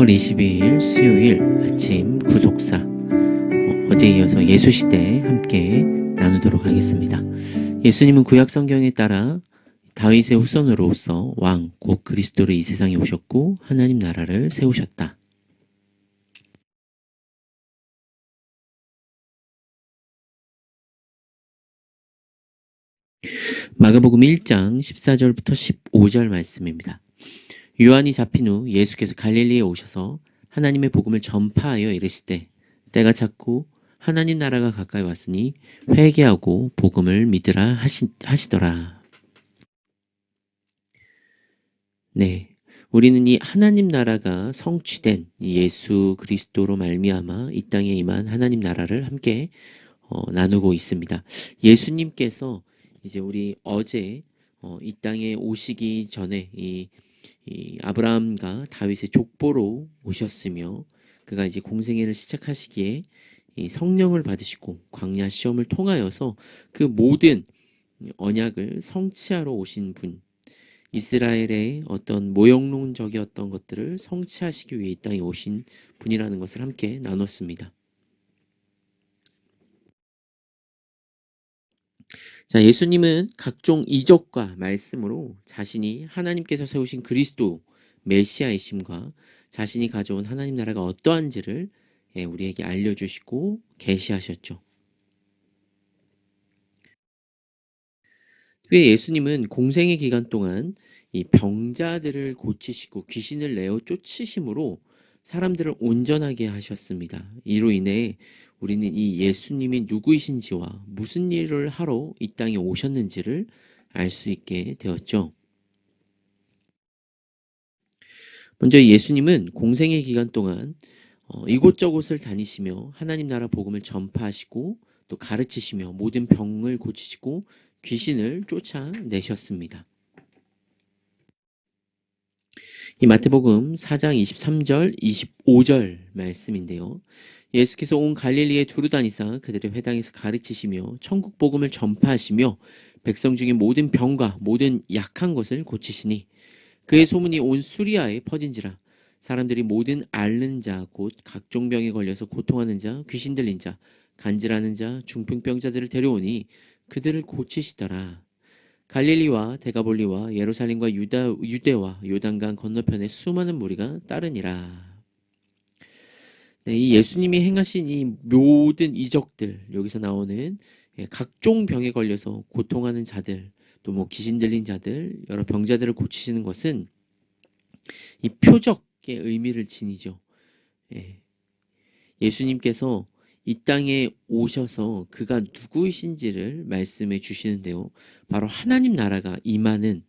10월 22일 수요일 아침 구속사 어제에 이어서 예수시대 함께 나누도록 하겠습니다. 예수님은 구약 성경에 따라 다윗의 후손으로서 왕, 곧 그리스도로 이 세상에 오셨고 하나님 나라를 세우셨다. 마가복음 1장 14절부터 15절 말씀입니다. 요한이 잡힌 후 예수께서 갈릴리에 오셔서 하나님의 복음을 전파하여 이르시되 때가 찼고 하나님 나라가 가까이 왔으니 회개하고 복음을 믿으라 하시더라. 네, 우리는 이 하나님 나라가 성취된 예수 그리스도로 말미암아 이 땅에 임한 하나님 나라를 함께 나누고 있습니다. 예수님께서 이제 우리 어제 이 땅에 오시기 전에 이 아브라함과 다윗의 족보로 오셨으며 그가 이제 공생애를 시작하시기에 이 성령을 받으시고 광야 시험을 통하여서 그 모든 언약을 성취하러 오신 분, 이스라엘의 어떤 모형론적이었던 것들을 성취하시기 위해 이 땅에 오신 분이라는 것을 함께 나눴습니다. 자, 예수님은 각종 이적과 말씀으로 자신이 하나님께서 세우신 그리스도 메시아이심과 자신이 가져온 하나님 나라가 어떠한지를 우리에게 알려주시고 계시하셨죠. 그 예수님은 공생의 기간 동안 이 병자들을 고치시고 귀신을 내어 쫓으심으로 사람들을 온전하게 하셨습니다. 이로 인해 우리는 이 예수님이 누구이신지와 무슨 일을 하러 이 땅에 오셨는지를 알 수 있게 되었죠. 먼저 예수님은 공생의 기간 동안 이곳저곳을 다니시며 하나님 나라 복음을 전파하시고 또 가르치시며 모든 병을 고치시고 귀신을 쫓아내셨습니다. 이 마태복음 4장 23절, 25절 말씀인데요. 예수께서 온 갈릴리에 두루 다니사 그들의 회당에서 가르치시며 천국 복음을 전파하시며 백성 중에 모든 병과 모든 약한 것을 고치시니 그의 소문이 온 수리아에 퍼진지라. 사람들이 모든 앓는 자, 곧 각종 병에 걸려서 고통하는 자, 귀신 들린 자, 간질하는 자, 중풍병자들을 데려오니 그들을 고치시더라. 갈릴리와 데가볼리와 예루살렘과 유대와 요단강 건너편에 수많은 무리가 따르니라. 네, 이 예수님이 행하신 이 모든 이적들, 여기서 나오는 각종 병에 걸려서 고통하는 자들, 또 뭐 귀신 들린 자들, 여러 병자들을 고치시는 것은 이 표적의 의미를 지니죠. 예수님께서 이 땅에 오셔서 그가 누구이신지를 말씀해 주시는데요. 바로 하나님 나라가 임하는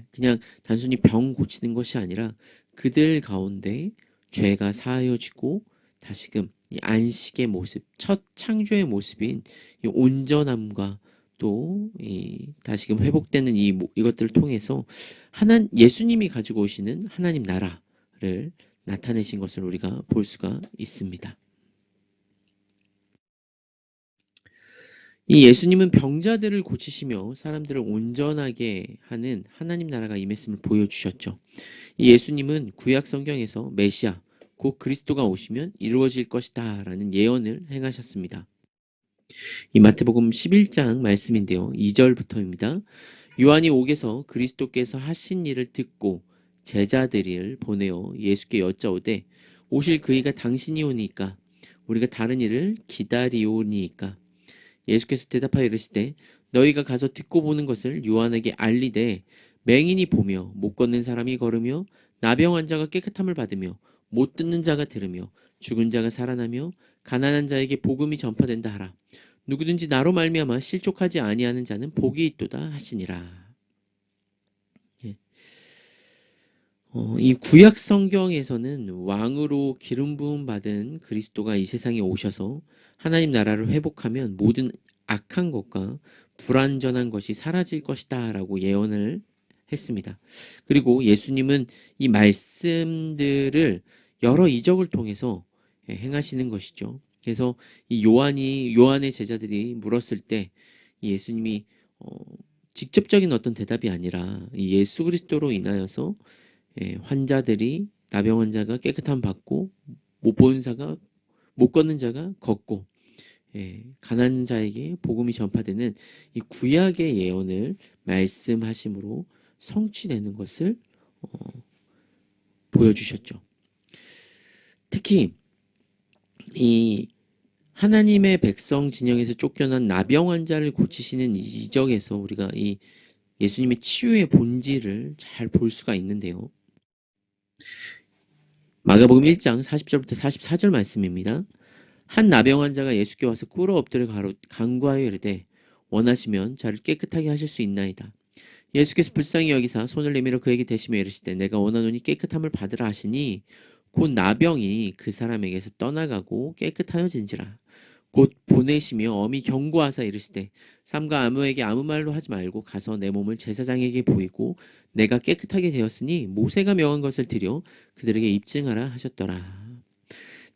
그냥 단순히 병 고치는 것이 아니라 그들 가운데 죄가 사하여지고 다시금 이 안식의 모습, 첫 창조의 모습인 이 온전함과 또 다시금 회복되는 이것들을 통해서 예수님이 가지고 오시는 하나님 나라를 나타내신 것을 우리가 볼 수가 있습니다. 이 예수님은 병자들을 고치시며 사람들을 온전하게 하는 하나님 나라가 임했음을 보여주셨죠. 이 예수님은 구약 성경에서 메시아, 곧 그리스도가 오시면 이루어질 것이다 라는 예언을 행하셨습니다. 이 마태복음 11장 말씀인데요. 2절부터입니다. 요한이 옥에서 그리스도께서 하신 일을 듣고 제자들을 보내어 예수께 여짜오되 오실 그이가 당신이 오니까 우리가 다른 일을 기다리오니까 예수께서 대답하여 이르시되 너희가 가서 듣고 보는 것을 요한에게 알리되 맹인이 보며 못 걷는 사람이 걸으며 나병 환자가 깨끗함을 받으며 못 듣는 자가 들으며 죽은 자가 살아나며 가난한 자에게 복음이 전파된다 하라. 누구든지 나로 말미암아 실족하지 아니하는 자는 복이 있도다 하시니라. 이 구약 성경에서는 왕으로 기름 부음 받은 그리스도가 이 세상에 오셔서 하나님 나라를 회복하면 모든 악한 것과 불완전한 것이 사라질 것이다 라고 예언을 했습니다. 그리고 예수님은 이 말씀들을 여러 이적을 통해서 행하시는 것이죠. 그래서 이 요한의 제자들이 물었을 때 예수님이 직접적인 어떤 대답이 아니라 예수 그리스도로 인하여서 환자들이 나병 환자가 깨끗함 받고 못 보는 자가 못 걷는 자가 걷고 가난한 자에게 복음이 전파되는 이 구약의 예언을 말씀하심으로 성취되는 것을 보여주셨죠. 특히 이 하나님의 백성 진영에서 쫓겨난 나병 환자를 고치시는 이적에서 우리가 이 예수님의 치유의 본질을 잘 볼 수가 있는데요. 마가복음 1장 40절부터 44절 말씀입니다. 한 나병 환자가 예수께 와서 꿇어 엎드려 간구하여 이르되 원하시면 저를 깨끗하게 하실 수 있나이다. 예수께서 불쌍히 여기사 손을 내밀어 그에게 대시며 이르시되 내가 원하노니 깨끗함을 받으라 하시니 곧 나병이 그 사람에게서 떠나가고 깨끗하여진지라. 곧 보내시며 엄히 경고하사 이르시되 삼가 아무에게 아무 말로 하지 말고 가서 내 몸을 제사장에게 보이고 내가 깨끗하게 되었으니 모세가 명한 것을 드려 그들에게 입증하라 하셨더라.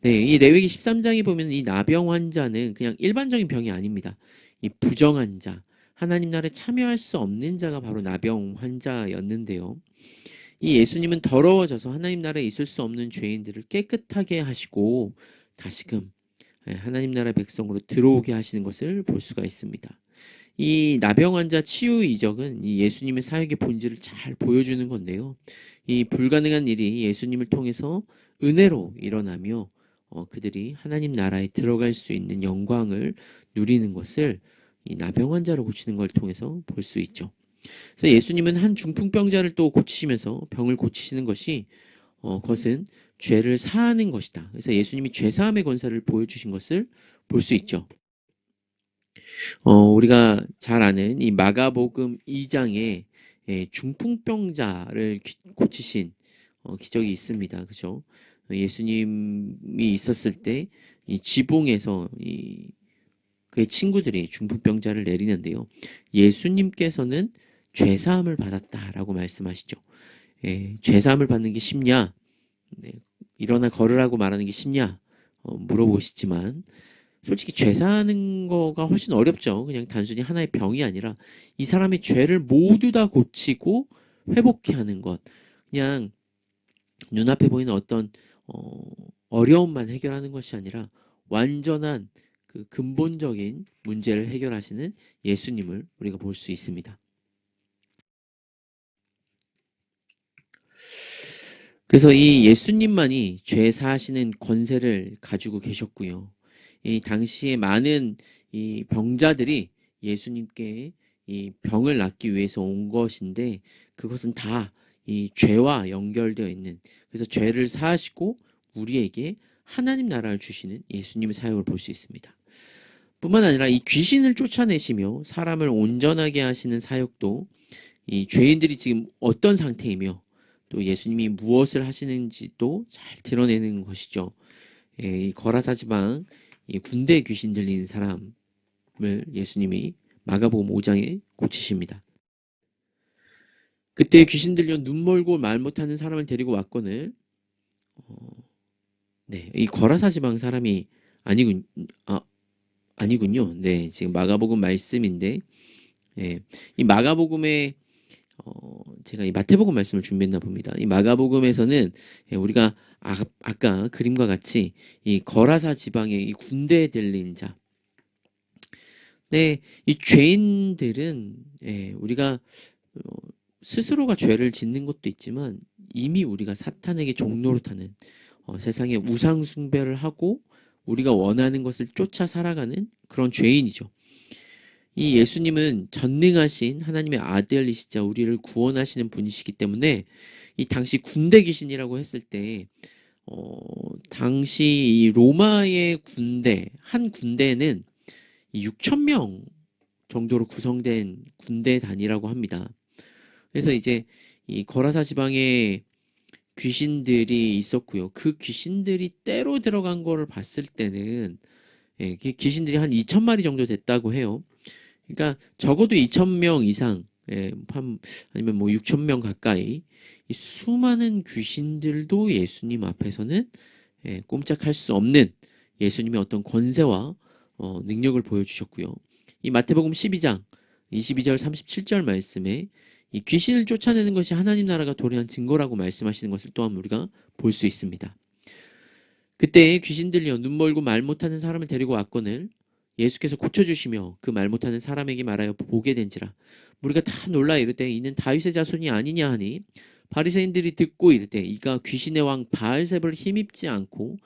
네, 이 레위기 13장에 보면 이 나병 환자는 그냥 일반적인 병이 아닙니다. 이 부정한 자, 하나님 나라에 참여할 수 없는 자가 바로 나병 환자였는데요. 이 예수님은 더러워져서 하나님 나라에 있을 수 없는 죄인들을 깨끗하게 하시고 다시금 하나님 나라 백성으로 들어오게 하시는 것을 볼 수가 있습니다. 이 나병 환자 치유 이적은 이 예수님의 사역의 본질을 잘 보여주는 건데요. 이 불가능한 일이 예수님을 통해서 은혜로 일어나며 그들이 하나님 나라에 들어갈 수 있는 영광을 누리는 것을 이 나병 환자를 고치는 걸 통해서 볼 수 있죠. 그래서 예수님은 한 중풍병자를 또 고치시면서 병을 고치시는 것이 그것은 죄를 사하는 것이다. 그래서 예수님이 죄사함의 권세를 보여주신 것을 볼 수 있죠. 우리가 잘 아는 이 마가복음 2장에 중풍병자를 고치신 기적이 있습니다. 그죠? 예수님이 있었을 때 이 지붕에서 그의 친구들이 중풍병자를 내리는데요. 예수님께서는 죄사함을 받았다라고 말씀하시죠. 죄사함을 받는 게 쉽냐? 네, 일어나 걸으라고 말하는 게 쉽냐? 물어보시지만 솔직히 죄사하는 거가 훨씬 어렵죠. 그냥 단순히 하나의 병이 아니라 이 사람의 죄를 모두 다 고치고 회복케 하는 것. 그냥 눈앞에 보이는 어떤 어려움만 해결하는 것이 아니라 완전한 그 근본적인 문제를 해결하시는 예수님을 우리가 볼 수 있습니다. 그래서 이 예수님만이 죄 사하시는 권세를 가지고 계셨고요. 이 당시에 많은 이 병자들이 예수님께 이 병을 낫기 위해서 온 것인데 그것은 다 이 죄와 연결되어 있는, 그래서 죄를 사하시고 우리에게 하나님 나라를 주시는 예수님의 사역을 볼 수 있습니다. 뿐만 아니라 이 귀신을 쫓아내시며 사람을 온전하게 하시는 사역도 이 죄인들이 지금 어떤 상태이며 또 예수님이 무엇을 하시는지도 잘 드러내는 것이죠. 이 거라사 지방 이 군대 귀신 들리는 사람을 예수님이 마가복음 5장에 고치십니다. 그때 귀신 들려 눈 멀고 말 못하는 사람을 데리고 왔거늘 이 거라사 지방 사람이 아니군요. 네, 지금 마가복음 말씀인데 이 마가복음에 제가 이 마태복음 말씀을 준비했나 봅니다. 이 마가복음에서는 우리가 아까 그림과 같이 이 거라사 지방의 이 군대에 들린 자, 이 죄인들은 우리가 스스로가 죄를 짓는 것도 있지만 이미 우리가 사탄에게 종노릇하는 세상에 우상 숭배를 하고 우리가 원하는 것을 쫓아 살아가는 그런 죄인이죠. 이 예수님은 전능하신 하나님의 아들이시자 우리를 구원하시는 분이시기 때문에 이 당시 군대 귀신이라고 했을 때 당시 이 로마의 군대, 한 군대는 6,000명 정도로 구성된 군대 단위라고 합니다. 그래서 이제 이 거라사 지방에 귀신들이 있었고요. 그 귀신들이 때로 들어간 거를 봤을 때는 귀신들이 한 2,000마리 정도 됐다고 해요. 그러니까 적어도 2,000명 이상, 아니면 뭐 6,000명 가까이 이 수많은 귀신들도 예수님 앞에서는 꼼짝할 수 없는 예수님의 어떤 권세와 능력을 보여주셨고요. 이 마태복음 12장 22절 37절 말씀에 이 귀신을 쫓아내는 것이 하나님 나라가 도래한 증거라고 말씀하시는 것을 또한 우리가 볼 수 있습니다. 그때 귀신들이여 눈 멀고 말 못하는 사람을 데리고 왔거늘 예수께서 고쳐주시며 그 말 못하는 사람에게 말하여 보게 된지라. 우리가 다 놀라 이르되 이는 다윗의 자손이 아니냐 하니 바리새인들이 듣고 이르되 이가 귀신의 왕 바알세불을 힘입지 않고는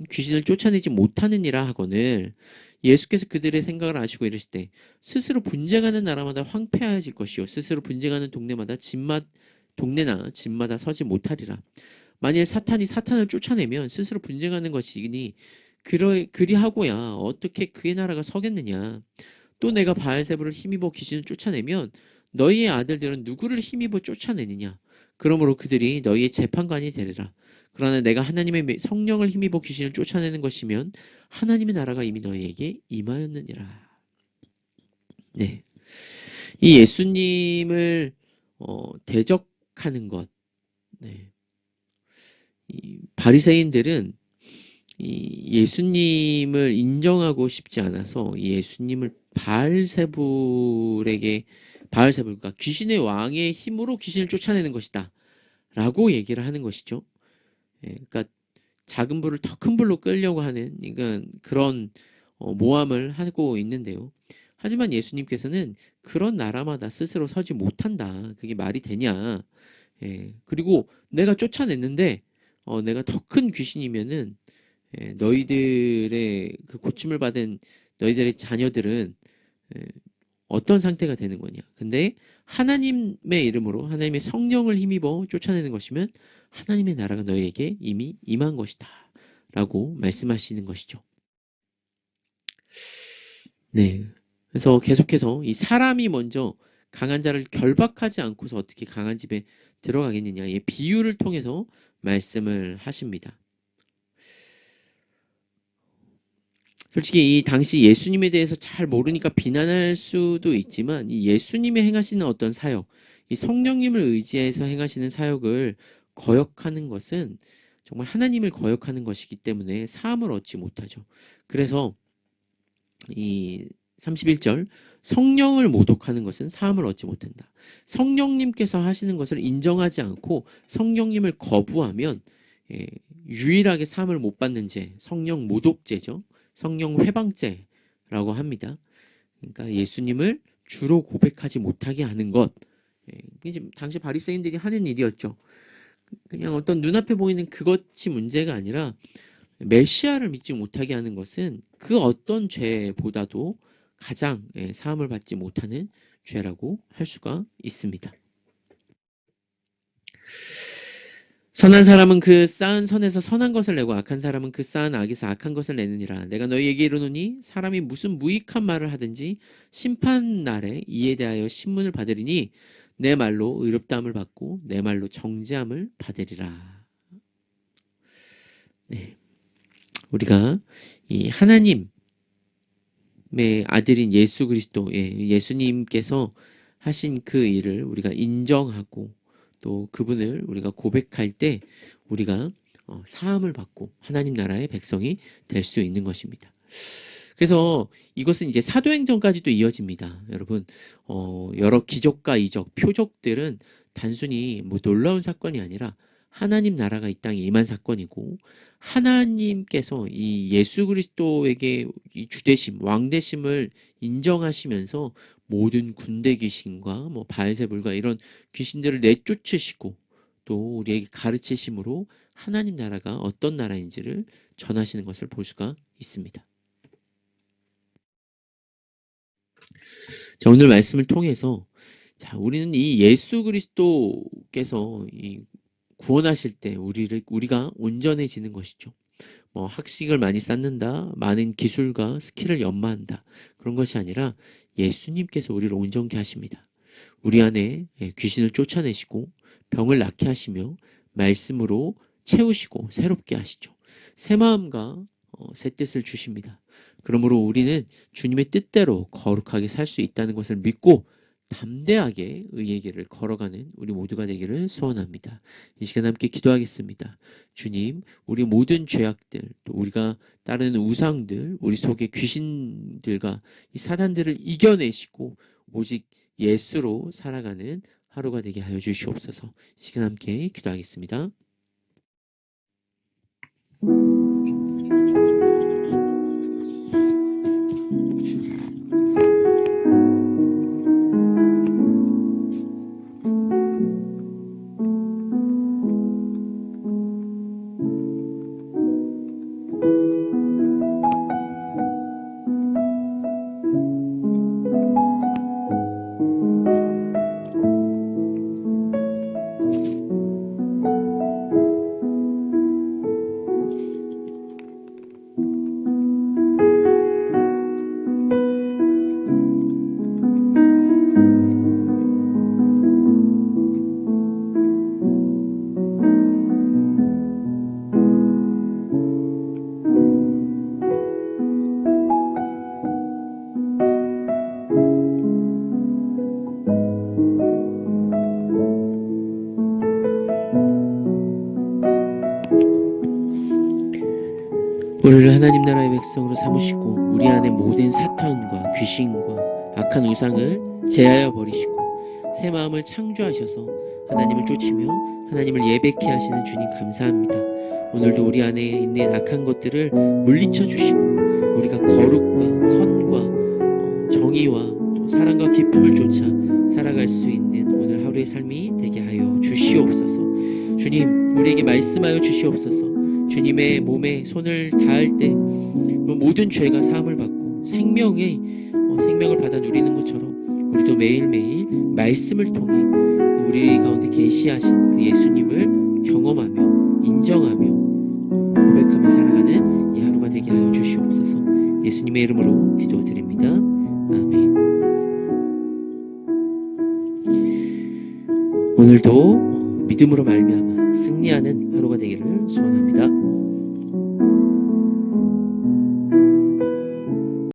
귀신을 쫓아내지 못하느니라 하거늘 예수께서 그들의 생각을 아시고 이르시되 스스로 분쟁하는 나라마다 황폐하여질 것이요 스스로 분쟁하는 동네나 집마다 서지 못하리라. 만일 사탄이 사탄을 쫓아내면 스스로 분쟁하는 것이니 그리하고야 어떻게 그의 나라가 서겠느냐. 또 내가 바알세불을 힘입어 귀신을 쫓아내면 너희의 아들들은 누구를 힘입어 쫓아내느냐. 그러므로 그들이 너희의 재판관이 되리라. 그러나 내가 하나님의 성령을 힘입어 귀신을 쫓아내는 것이면 하나님의 나라가 이미 너희에게 임하였느니라. 네, 이 예수님을 대적하는 것. 네. 이 바리새인들은 이 예수님을 인정하고 싶지 않아서 이 예수님을 바알세불과 귀신의 왕의 힘으로 귀신을 쫓아내는 것이다 라고 얘기를 하는 것이죠. 예, 그러니까 작은 불을 더 큰 불로 끌려고 하는 그런 모함을 하고 있는데요. 하지만 예수님께서는 그런 나라마다 스스로 서지 못한다. 그게 말이 되냐. 예, 그리고 내가 쫓아냈는데 내가 더 큰 귀신이면은 너희들의 그 고침을 받은 너희들의 자녀들은 어떤 상태가 되는 거냐. 근데 하나님의 이름으로 하나님의 성령을 힘입어 쫓아내는 것이면 하나님의 나라가 너희에게 이미 임한 것이다. 라고 말씀하시는 것이죠. 네. 그래서 계속해서 이 사람이 먼저 강한 자를 결박하지 않고서 어떻게 강한 집에 들어가겠느냐의 비유를 통해서 말씀을 하십니다. 솔직히 이 당시 예수님에 대해서 잘 모르니까 비난할 수도 있지만 이 예수님이 행하시는 어떤 사역, 이 성령님을 의지해서 행하시는 사역을 거역하는 것은 정말 하나님을 거역하는 것이기 때문에 사함을 얻지 못하죠. 그래서 이 31절 성령을 모독하는 것은 사함을 얻지 못한다. 성령님께서 하시는 것을 인정하지 않고 성령님을 거부하면 유일하게 사함을 못 받는 죄, 성령 모독죄죠. 성령 회방죄라고 합니다. 그러니까 예수님을 주로 고백하지 못하게 하는 것. 이게 당시 바리새인들이 하는 일이었죠. 그냥 어떤 눈앞에 보이는 그것이 문제가 아니라 메시아를 믿지 못하게 하는 것은 그 어떤 죄보다도 가장 사함을 받지 못하는 죄라고 할 수가 있습니다. 선한 사람은 그 쌓은 선에서 선한 것을 내고 악한 사람은 그 쌓은 악에서 악한 것을 내느니라. 내가 너희에게 이르노니 사람이 무슨 무익한 말을 하든지 심판 날에 이에 대하여 신문을 받으리니 내 말로 의롭다함을 받고 내 말로 정죄함을 받으리라. 네. 우리가 이 하나님의 아들인 예수 그리스도, 예수님께서 하신 그 일을 우리가 인정하고 또 그분을 우리가 고백할 때 우리가 사함을 받고 하나님 나라의 백성이 될 수 있는 것입니다. 그래서 이것은 이제 사도행전까지도 이어집니다. 여러분, 여러 기적과 이적, 표적들은 단순히 뭐 놀라운 사건이 아니라 하나님 나라가 이 땅에 임한 사건이고 하나님께서 이 예수 그리스도에게 이 주되심, 왕되심을 인정하시면서 모든 군대 귀신과 뭐 바알세불과 이런 귀신들을 내쫓으시고 또 우리에게 가르치심으로 하나님 나라가 어떤 나라인지를 전하시는 것을 볼 수가 있습니다. 자, 오늘 말씀을 통해서 자, 우리는 이 예수 그리스도께서 이 구원하실 때 우리가 온전해지는 것이죠. 뭐 학식을 많이 쌓는다, 많은 기술과 스킬을 연마한다. 그런 것이 아니라 예수님께서 우리를 온전케 하십니다. 우리 안에 귀신을 쫓아내시고 병을 낫게 하시며 말씀으로 채우시고 새롭게 하시죠. 새 마음과 새 뜻을 주십니다. 그러므로 우리는 주님의 뜻대로 거룩하게 살 수 있다는 것을 믿고 담대하게 의의 길을 걸어가는 우리 모두가 되기를 소원합니다. 이 시간 함께 기도하겠습니다. 주님, 우리 모든 죄악들, 또 우리가 따르는 우상들, 우리 속의 귀신들과 이 사단들을 이겨내시고 오직 예수로 살아가는 하루가 되게 하여 주시옵소서. 이 시간 함께 기도하겠습니다. 우리를 하나님 나라의 백성으로 삼으시고 우리 안에 모든 사탄과 귀신과 악한 우상을 제하여 버리시고 새 마음을 창조하셔서 하나님을 쫓으며 하나님을 예배케 하시는 주님 감사합니다. 오늘도 우리 안에 있는 악한 것들을 물리쳐 주시고 우리가 거룩과 선과 정의와 또 사랑과 기쁨을 쫓아 살아갈 수 있는 오늘 하루의 삶이 되게 하여 주시옵소서. 주님, 우리에게 말씀하여 주시옵소서. 주님의 몸에 손을 닿을 때 모든 죄가 사함을 받고 생명을 받아 누리는 것처럼 우리도 매일매일 말씀을 통해 우리 가운데 계시하신 그 예수님을 경험하며 인정하며 고백하며 살아가는 이 하루가 되게 하여 주시옵소서. 예수님의 이름으로 기도드립니다. 아멘. 오늘도 믿음으로 말미암아 승리하는 하루가 되기를 소원합니다.